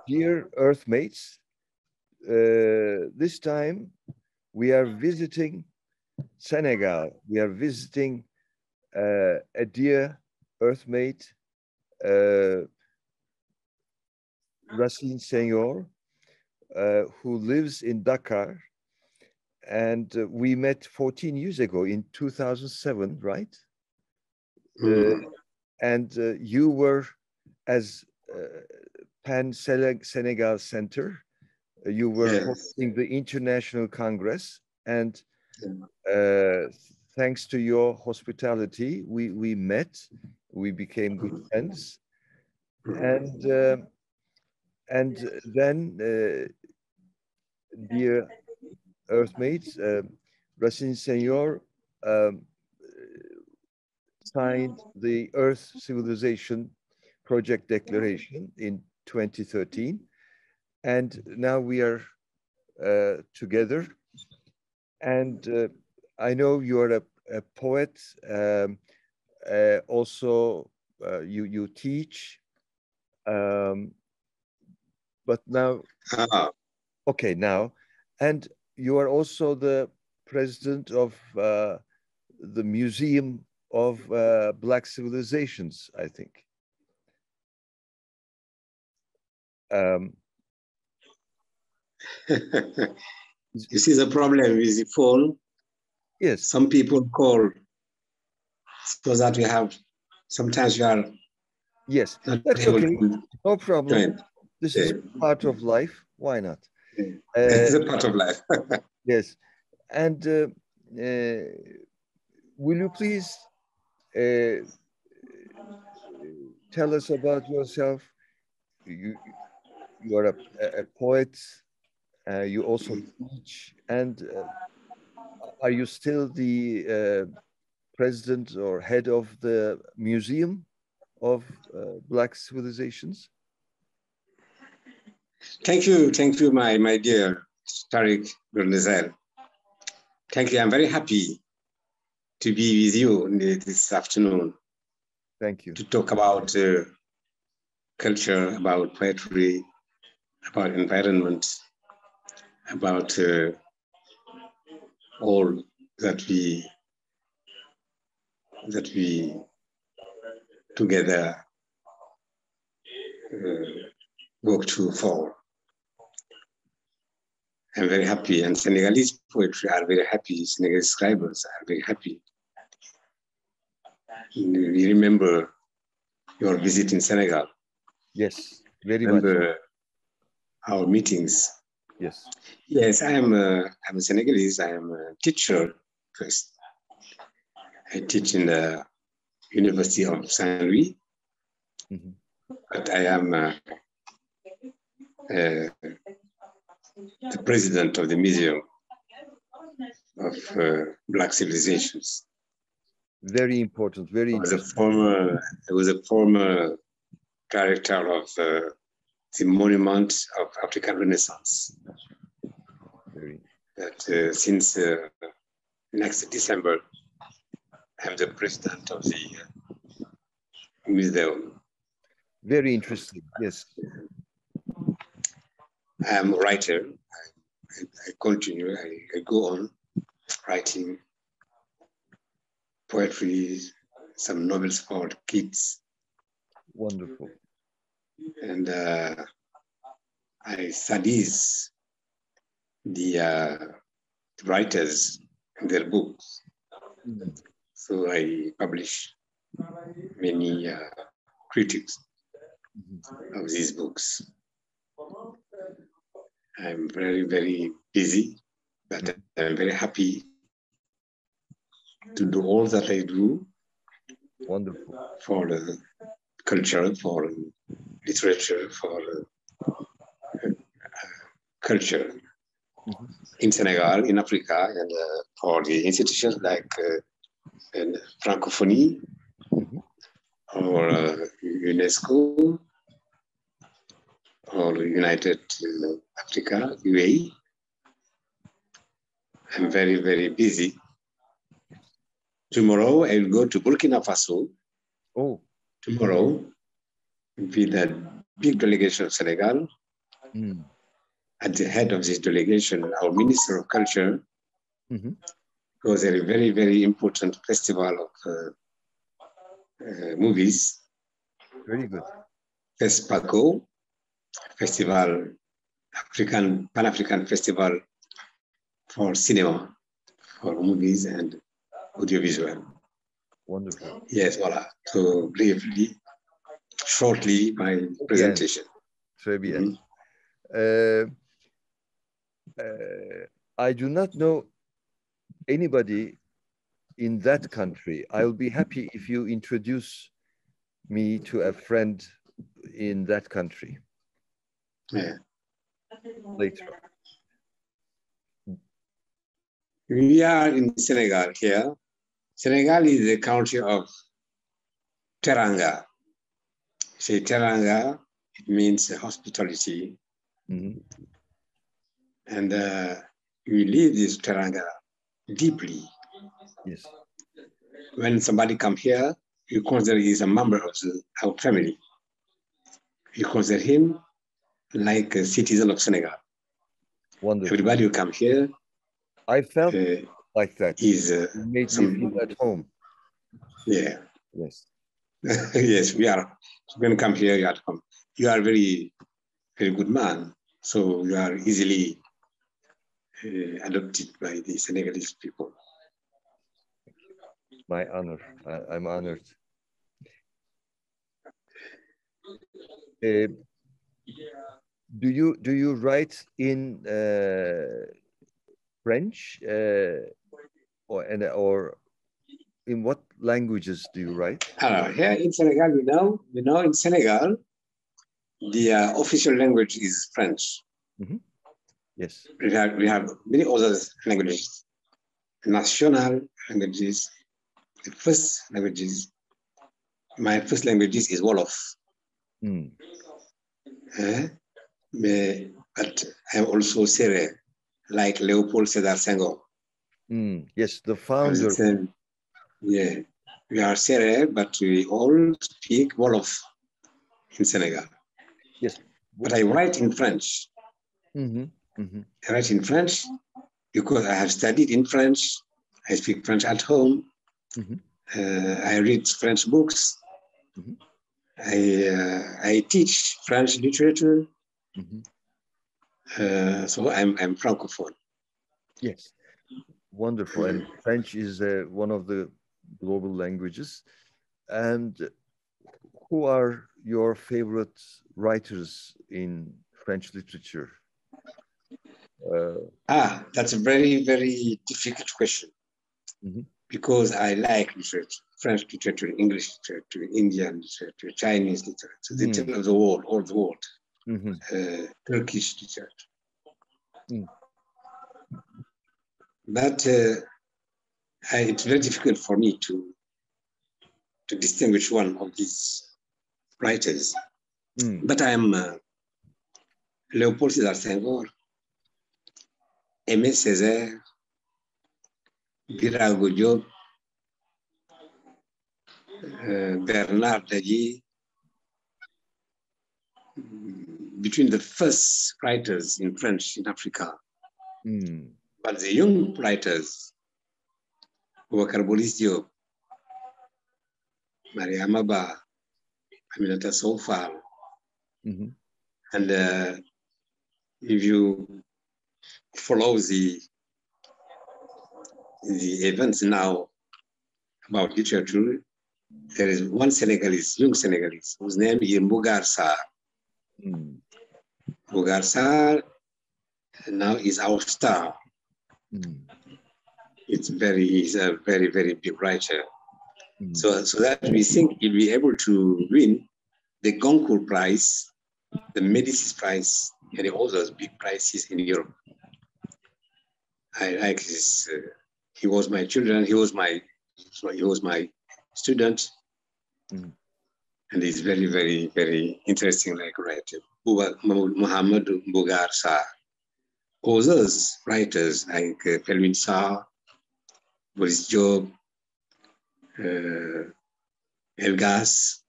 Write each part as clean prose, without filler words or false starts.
Dear Earthmates, this time we are visiting Senegal. We are visiting a dear Earthmate, Racine Senghor, who lives in Dakar. And we met 14 years ago in 2007, right? And you were, as Pan Senegal Center, you were hosting the International Congress, and thanks to your hospitality, we met, we became good friends, and then, dear Earthmates, Racine Senghor signed the Earth Civilization Project Declaration in 2013, and now we are together. And I know you are a poet. Also, you teach. But now, okay, now, and you are also the president of the Museum of Black Civilizations, I think. You see the problem with the phone? Yes. Some people call so that we have, sometimes you are. Yes, that's okay. No problem. This is part of life. Why not? It's a part of life. Yes. And will you please tell us about yourself? You are a poet. You also teach. And are you still the president or head of the Museum of Black Civilizations? Thank you, my dear Tarık Günersel. Thank you. I'm very happy to be with you this afternoon. Thank you. To talk about culture, about poetry, about environment, about all that we together work to for. I'm very happy, and Senegalese poetry are very happy. Senegalese scribes are very happy. We remember your visit in Senegal. Yes, very much. Our meetings. Yes. Yes, I'm a Senegalese. I am a teacher first. I teach in the University of Saint Louis, but I am the president of the Museum of Black Civilizations. Very important, very interesting. I was a former director of the Monument of African Renaissance. That since next December, I'm the president of the museum. Very interesting, yes. I'm a writer. I continue, I go on writing poetry, some novels for kids. Wonderful. And I studies the writers and their books. So I publish many critics of these books. I'm very, very busy, but I'm very happy to do all that I do. Wonderful. For culture, for literature, for culture in Senegal, in Africa, and for the institutions like Francophonie or UNESCO or United Africa, UAE. I'm very, very busy. Tomorrow I'll go to Burkina Faso. Oh. Tomorrow with a big delegation of Senegal. At the head of this delegation, our Minister of Culture, was a very, very important festival of movies. Very good. FESPACO, Festival, Pan-African Festival for cinema, for movies and audiovisual. Wonderful. Yes, voilà. So briefly, shortly, my presentation. Très bien. I do not know anybody in that country. I will be happy if you introduce me to a friend in that country. Yeah. Later. We are in Senegal here. Senegal is the country of Teranga. Say Teranga, it means hospitality. And we live this Teranga deeply. Yes. When somebody come here, you consider he is a member of our family. You consider him like a citizen of Senegal. Wonderful. Everybody who come here, I felt like that. Is made me feel at home. Yeah. Yes. Yes, we are. When you come here, you are at home. You are very, very good man. So you are easily adopted by the Senegalese people. My honor. I'm honored. Do you write in French or in what languages do you write? Here in Senegal, we know in Senegal, the official language is French. Yes. We have many other languages, national languages. The first languages, my first language is Wolof. But I'm also Sere, like Leopold Sédar Senghor. Yes, the founder. Yeah, we are Sere, but we all speak Wolof in Senegal. Yes. But I write in French. I write in French because I have studied in French. I speak French at home. I read French books. I teach French literature. So I'm Francophone. Yes, wonderful. And French is one of the global languages. And who are your favorite writers in French literature? That's a very, very difficult question. Because I like literature, French literature, English literature, Indian literature, Chinese literature, the literature of the world, all the world, Turkish literature. But it's very difficult for me to distinguish one of these writers. But I am Leopold Sédar Senghor, Aimé Césaire, Birago Diop, Bernard Daguet. Between the first writers in French in Africa. But the young writers, Boubacar Boris Diop, Mariama Ba, Aminata Sow Fall, and if you follow the events now about literature, there is one Senegalese, young Senegalese, whose name is Mbougar Sarr. Mbougar Sarr now is our star. He's a very, very big writer. So that we think he'll be able to win the Goncourt Prize, the Médicis Prize, and all those big prizes in Europe. I like this. He was my children. He was my student, and he's very, very, very interesting, like writer. Mohamed Mbougar Sarr. Others writers like Pelwin Sarr, Boris Diop, Elgas,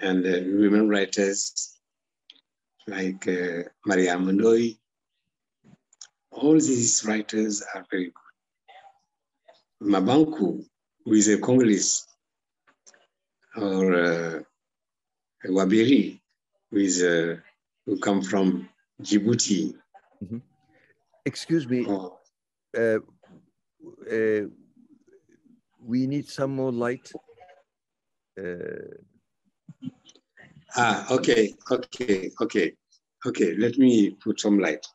and women writers like Maria Mondoy. All these writers are very good. Mabanku, who is a Congolese, or Wabiri, who come from Djibouti. Mm-hmm. Excuse me. Oh. We need some more light. Okay. Let me put some light.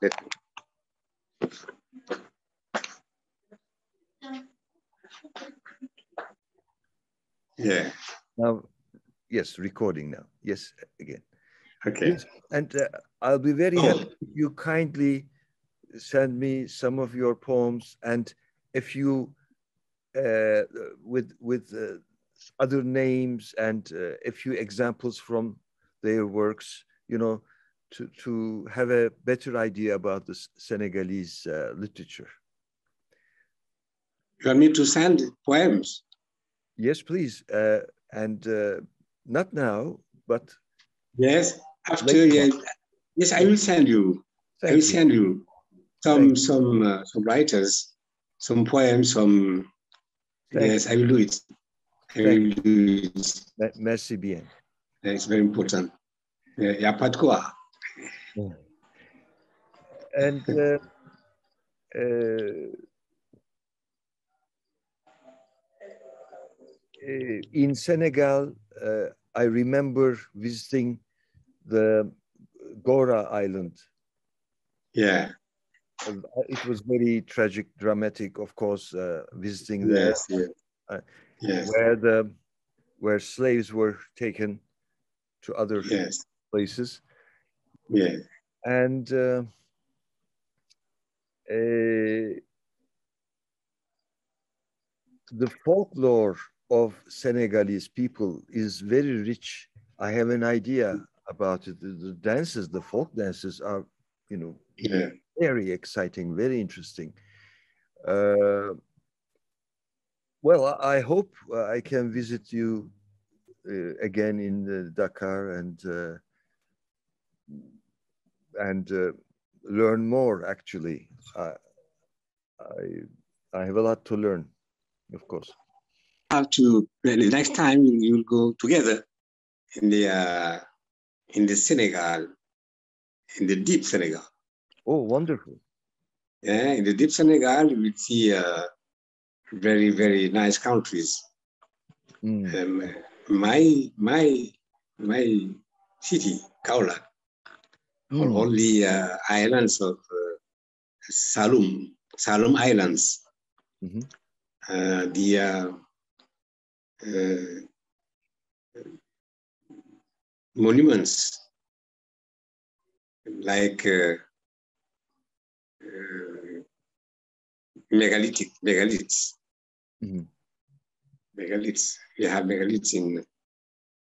Yeah. Now, yes, recording now. Yes, again. Okay. Yes, and I'll be very happy if you kindly send me some of your poems, and if you with other names and a few examples from their works, you know, to have a better idea about the Senegalese literature. You want me to send poems? Yes, please. And not now, but yes, after yes, I will send you. I will send you some writers, some poems, some. Yes, I will do it. I will do it. Merci bien. It's very important. Il n'y a pas de quoi. And in Senegal, I remember visiting the Gora Island. Yeah. It was very tragic, dramatic, of course, visiting there. Yes. Where slaves were taken to other places. Yeah. And the folklore of Senegalese people is very rich. I have an idea about it. The dances, the folk dances are, you know, very exciting, very interesting. Well, I hope I can visit you again in Dakar and learn more. Actually, I have a lot to learn, of course. Have to the next time you'll go together in the Senegal, in the deep Senegal. Oh, wonderful! Yeah, in the deep Senegal, we see very, very nice countries. My city, Kaolack, all the islands of Salum Islands, the monuments like megaliths. Megaliths. We have megaliths in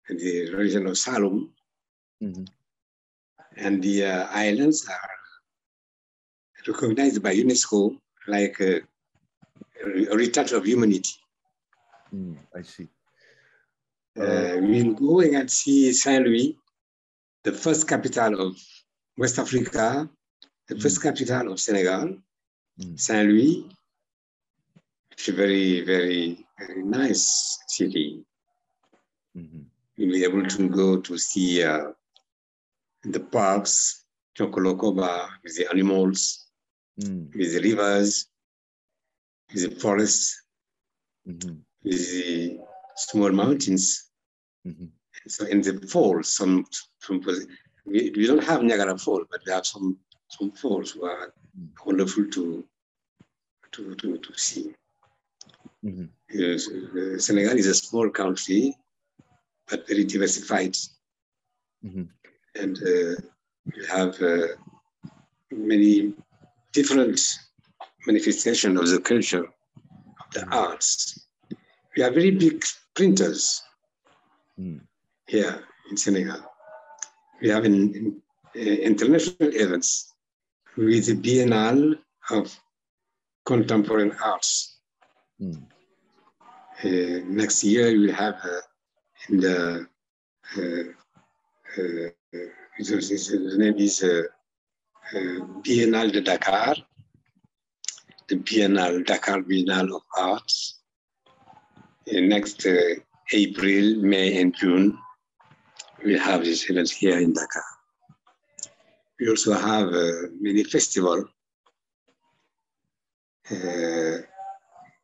the region of Salum. And the islands are recognized by UNESCO like a retouch of humanity. I see. We'll go and see Saint Louis, the first capital of West Africa, the first capital of Senegal, Saint Louis. It's a very, very, very nice city. You'll be able to go to see the parks, Chokolokoba, with the animals, with the rivers, with the forests, with the small mountains. So in the falls, we don't have Niagara Falls, but we have some falls who are wonderful to see. Senegal is a small country, but very diversified. And we have many different manifestations of the culture, of the arts. We are very big printers here in Senegal. We have international events with the Biennale of Contemporary Arts. Next year, we will have in the His name is Biennale de Dakar, the Biennale, Dakar Biennale of Arts. Next April, May, and June, we'll have this event here in Dakar. We also have many festivals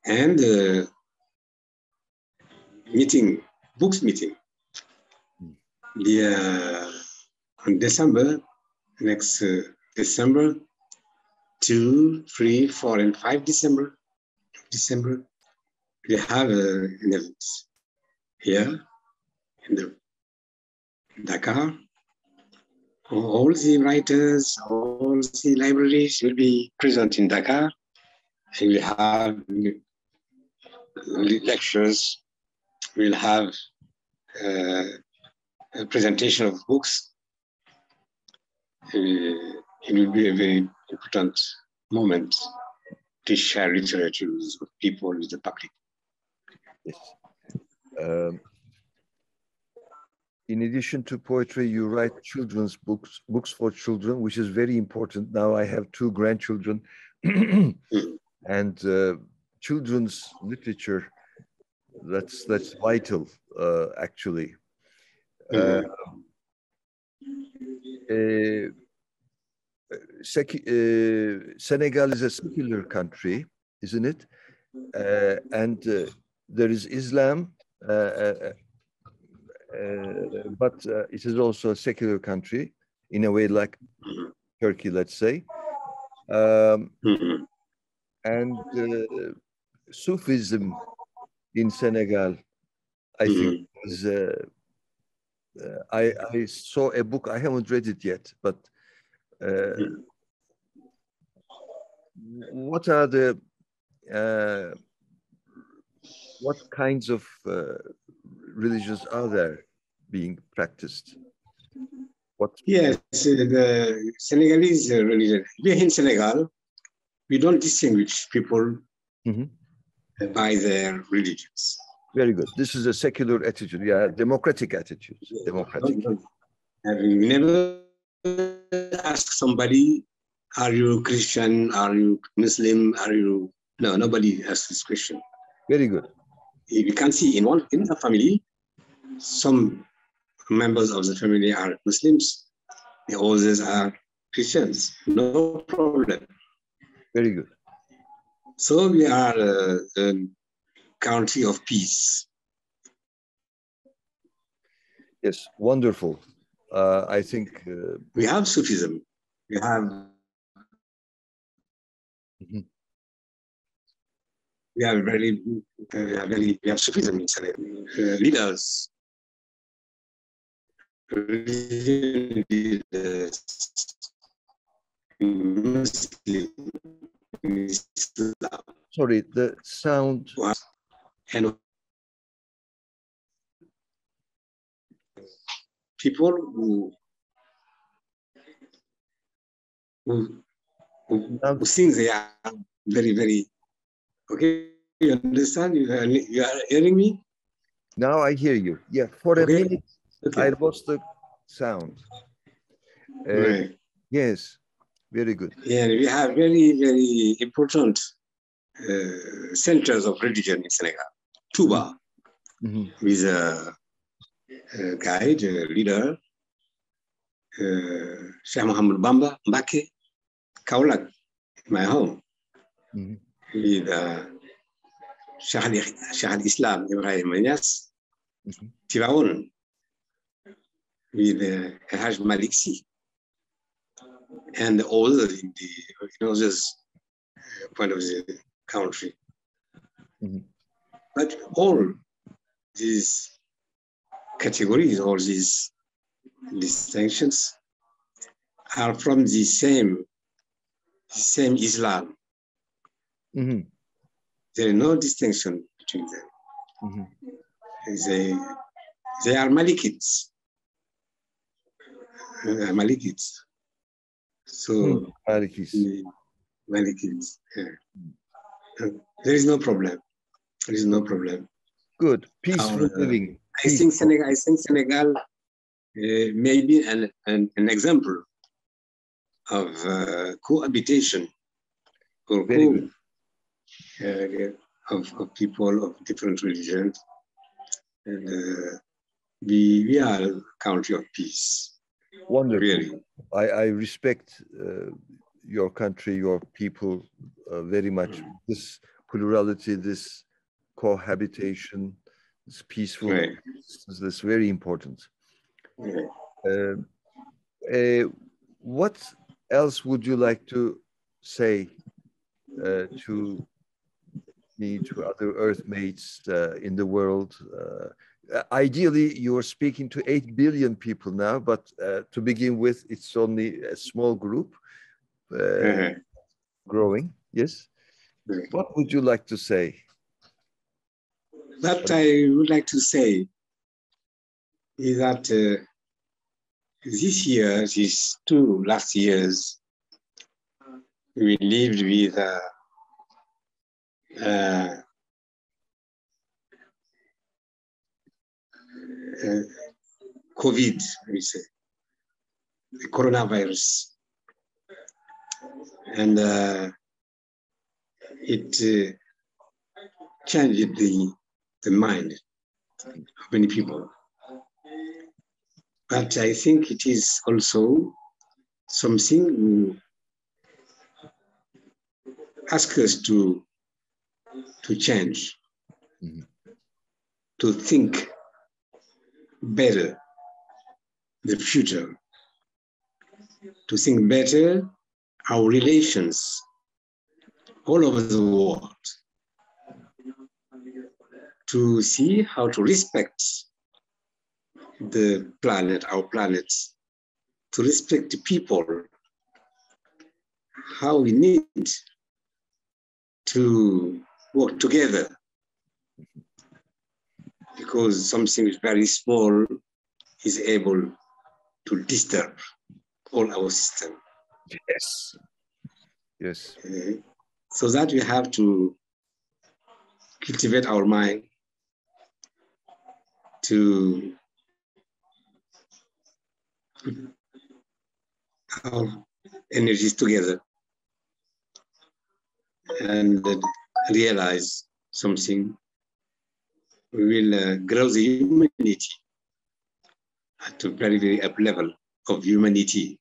and meeting, books meeting. On December, next December, 2, 3, 4, and 5 December, we have an event here in the Dakar. All the writers, all the libraries will be present in Dakar. And we'll have lectures, we'll have a presentation of books. It will be a very important moment to share literature with people, with the public. Yes. In addition to poetry, you write children's books for children, which is very important. Now I have 2 grandchildren, and children's literature, that's vital, actually. Senegal is a secular country, isn't it? And there is Islam, but it is also a secular country in a way like Turkey, let's say. And Sufism in Senegal, I think, is, I saw a book, I haven't read it yet, but what are the, what kinds of religions are there being practiced? What? Yes, the Senegalese religion. Here in Senegal, we don't distinguish people by their religions. Very good. This is a secular attitude, yeah, democratic attitude. Democratic. And we never ask somebody, are you Christian? Are you Muslim? Are you... No, nobody asks this question. Very good. You can see in a family, some members of the family are Muslims, the others are Christians. No problem. Very good. So we are a country of peace. Yes, wonderful. I think we have Sufism. We have we have Sufism in Senegal. Leaders. Sorry, the sound. And people who think they are very, very okay. You understand? You are hearing me? Now I hear you. Yeah, for a minute, I lost the sound. Right. Yes, very good. Yeah, we have very, very important centers of religion in Senegal. Touba, with a guide, a leader, Sheikh Muhammad Bamba Mbake, Kaolack, my home, with Sheikh al-Islam Ibrahim Niass, Tivaoun, with Haj Malik Sy, and all in this part of the country. But all these categories, all these distinctions are from the same Islam. There is no distinction between them. They are Malikids. Malikids. So Malikids. Malikids. Yeah. There is no problem. There is no problem. Good. Peaceful living. I think Senegal maybe an example of cohabitation or of people of different religions. And we are a country of peace. Wonderful. Really. I respect your country, your people very much. This plurality, this cohabitation, this peaceful, right. This is very important. Right. What else would you like to say to me, to other Earthmates in the world? Ideally, you're speaking to 8 billion people now, but to begin with, it's only a small group growing. Yes. What would you like to say? What I would like to say is that this year, these 2 last years, we lived with COVID, we say, the coronavirus. And it changed the mind of many people. But I think it is also something to ask us to change, to think better the future, to think better our relations all over the world, to see how to respect the planet, our planet, to respect the people, how we need to work together, because something very small is able to disturb all our system. Yes. Yes. So that we have to cultivate our mind to put our energies together and realize something. We will grow the humanity at a very, very up level of humanity.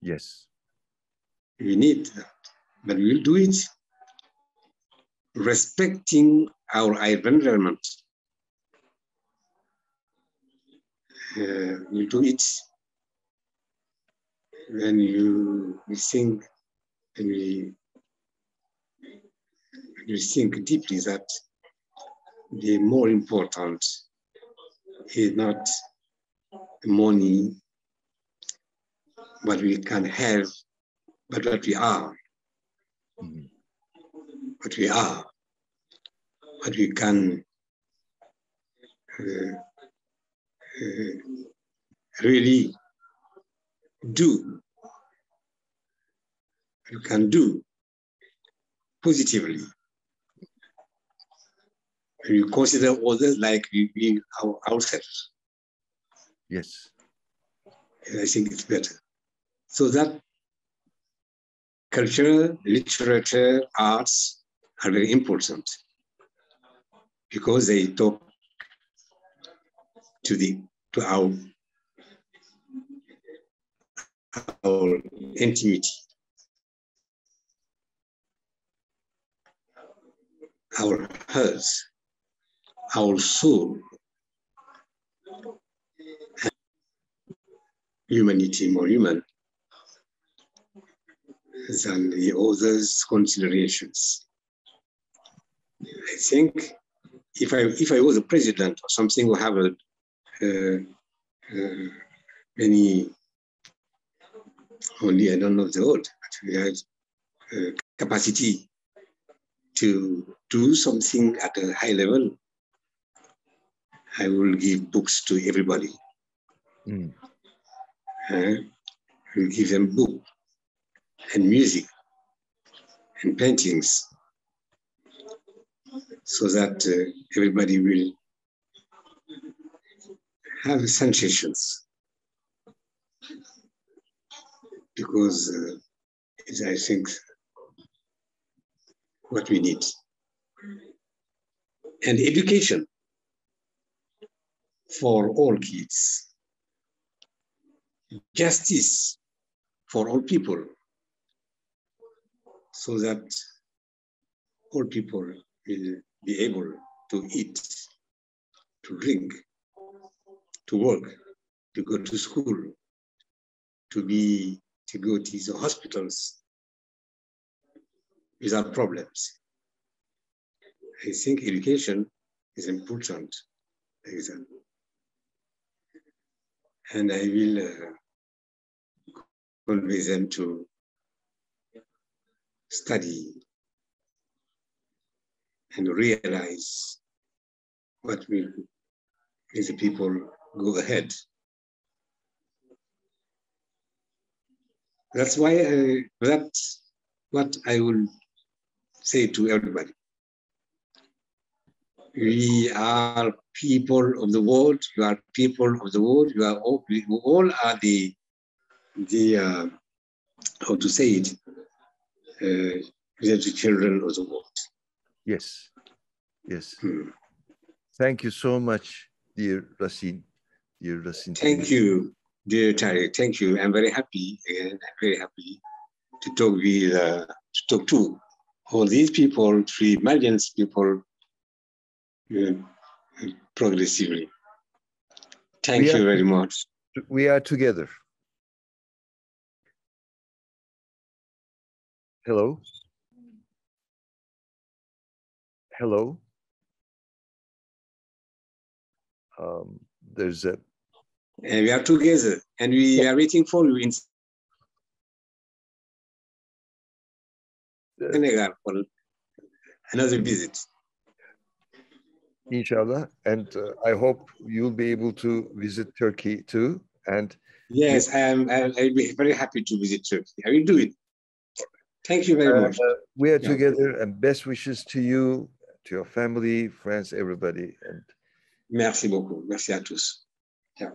Yes. We need that, but we will do it respecting our environment. We do it when we think and we think deeply that the more important is not money, what we can have, but what we are. What we are, what we can really do. You can do positively. You consider others like we ourselves. Yes. And I think it's better. So that culture, literature, arts are very important because they talk to our intimity, our heart, our soul, humanity more human than the others' considerations. I think if I was a president or something, would have many, only I don't know the word, but we had capacity to do something at a high level, I will give books to everybody. I will give them books and music and paintings so that everybody will have sensations, because it's, I think, what we need. And education for all kids, justice for all people, so that all people will be able to eat, to drink, to work, to go to school, to go to the hospitals without problems. I think education is important, example. And I will convey them to study and realize what will make the people go ahead. That's why that's what I will say to everybody. We are people of the world. You are people of the world. You are all, we all are the how to say it, the children of the world. Yes, yes. Thank you so much, dear Racine. Dear Racine. Thank you, dear Tarek. Thank you. I'm very happy, and I'm very happy to talk with, to talk to all these people, 3 million people, progressively. Thank you very much. We are together. Hello? Hello? There's a... And we are together, and we are waiting for you in Senegal for another visit. Inshallah, and I hope you'll be able to visit Turkey too. And yes, I'll be very happy to visit Turkey. I will do it. Thank you very much. We are together, and best wishes to you, to your family, friends, everybody. And merci beaucoup. Merci à tous. Yeah.